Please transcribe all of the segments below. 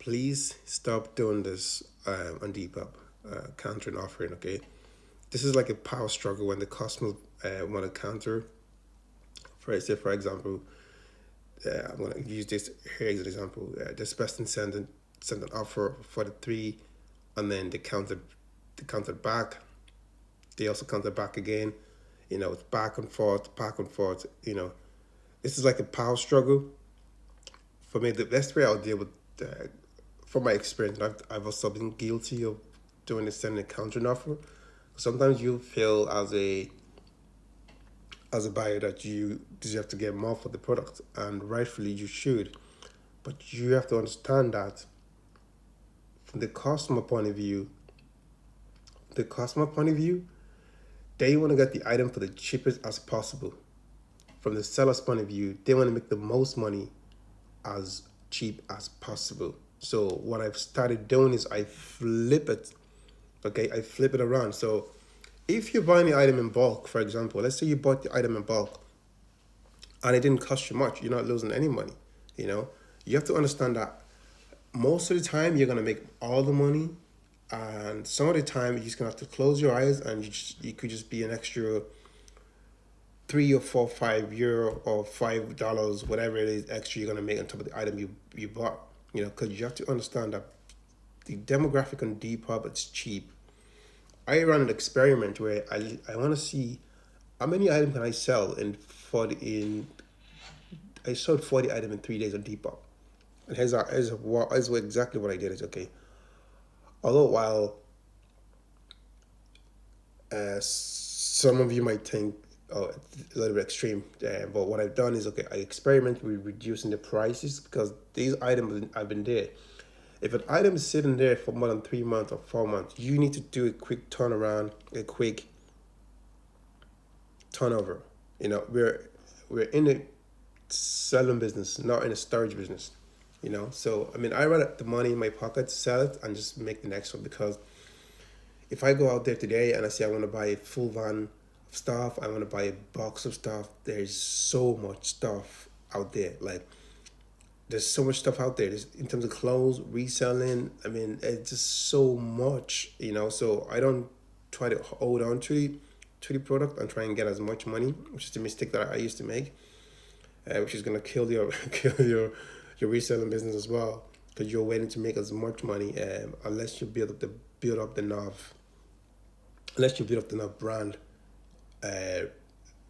Please stop doing this on Depop, countering offering. Okay, this is like a power struggle when the customers want to counter. For example, I'm gonna use this here as an example. This person sent an offer for the three, and then they countered back. They also countered back again. It's back and forth, back and forth. This is like a power struggle. For me, the best way I'll deal with, from my experience, I've also been guilty of doing the sending a counter offer. Sometimes you feel as a buyer that you deserve to get more for the product, and rightfully you should. But you have to understand that from the customer point of view, they want to get the item for the cheapest as possible. From the seller's point of view, they want to make the most money as cheap as possible. So what I've started doing is I flip it. Okay, I flip it around. So if you're buying the item in bulk, for example, let's say you bought the item in bulk and it didn't cost you much, you're not losing any money. You have to understand that most of the time you're gonna make all the money, and some of the time you're just gonna have to close your eyes, and you could just be an extra €3 or €4, €5 or $5, whatever it is extra you're gonna make on top of the item you bought. Because you have to understand that the demographic on Depop, it's cheap. I ran an experiment where I want to see how many items can I sell in 40 in. I sold 40 items in 3 days on Depop, and here's exactly what I did. Is okay. Although while some of you might think, oh, it's a little bit extreme, but what I've done is okay. I experiment with reducing the prices because these items have been there. If an item is sitting there for more than 3 months or 4 months, you need to do a quick turnaround, a quick turnover. We're in the selling business, not in the storage business. So I mean, I rather the money in my pocket, sell it, and just make the next one. Because if I go out there today and I say I want to buy a full van of stuff, I want to buy a box of stuff, there's so much stuff out there. Like, there's so much stuff out there. In terms of clothes, reselling. I mean, it's just so much. So I don't try to hold on to the product and try and get as much money, which is the mistake that I used to make, which is gonna kill your your reselling business as well, because you're waiting to make as much money, unless you build up enough, brand,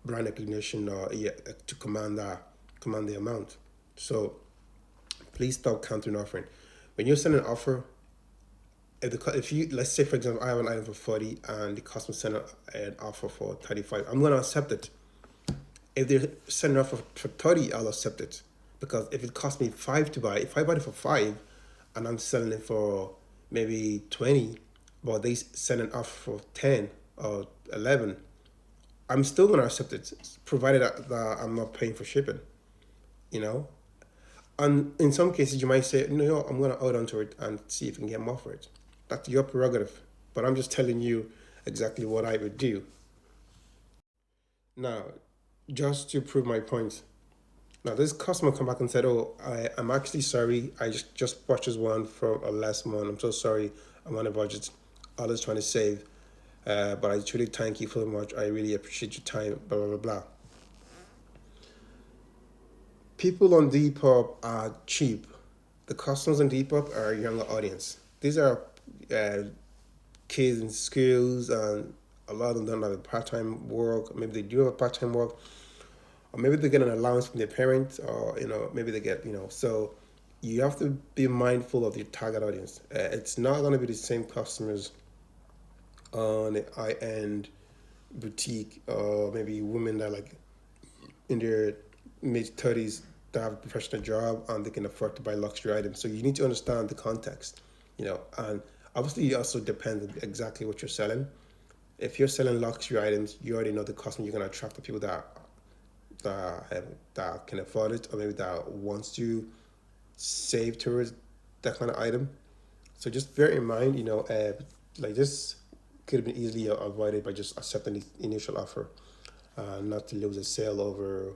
brand recognition, or to command the amount. So please stop countering offering. When you're sending an offer, if you, let's say for example, I have an item for 40 and the customer send an offer for 35, I'm gonna accept it. If they send an offer for 30, I'll accept it, because if it costs me 5 to buy, if I buy it for 5 and I'm selling it for maybe 20, but they send an offer for 10 or 11, I'm still gonna accept it, provided that I'm not paying for shipping. You know. And in some cases, you might say, no, I'm going to hold on to it and see if I can get more for it. That's your prerogative. But I'm just telling you exactly what I would do. Now, just to prove my point. Now, this customer come back and said, oh, I'm actually sorry. I just purchased one for a last month. I'm so sorry. I'm on a budget. I was trying to save. But I truly thank you very much. I really appreciate your time, blah, blah, blah, blah. People on Depop are cheap. The customers on Depop are a younger audience. These are uh, kids in schools, and a lot of them don't have a part-time work. Maybe they do have a part-time work, or maybe they get an allowance from their parents, or maybe they get. So you have to be mindful of your target audience. It's not going to be the same customers on the high-end boutique, or maybe women that are like in their mid 30s that have a professional job and they can afford to buy luxury items. So you need to understand the context, and obviously it also depends on exactly what you're selling. If you're selling luxury items, you already know the customer. You're gonna attract the people that can afford it, or maybe that wants to save towards that kind of item. So just bear in mind, like this could have been easily avoided by just accepting the initial offer, not to lose a sale over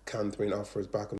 countering offers back and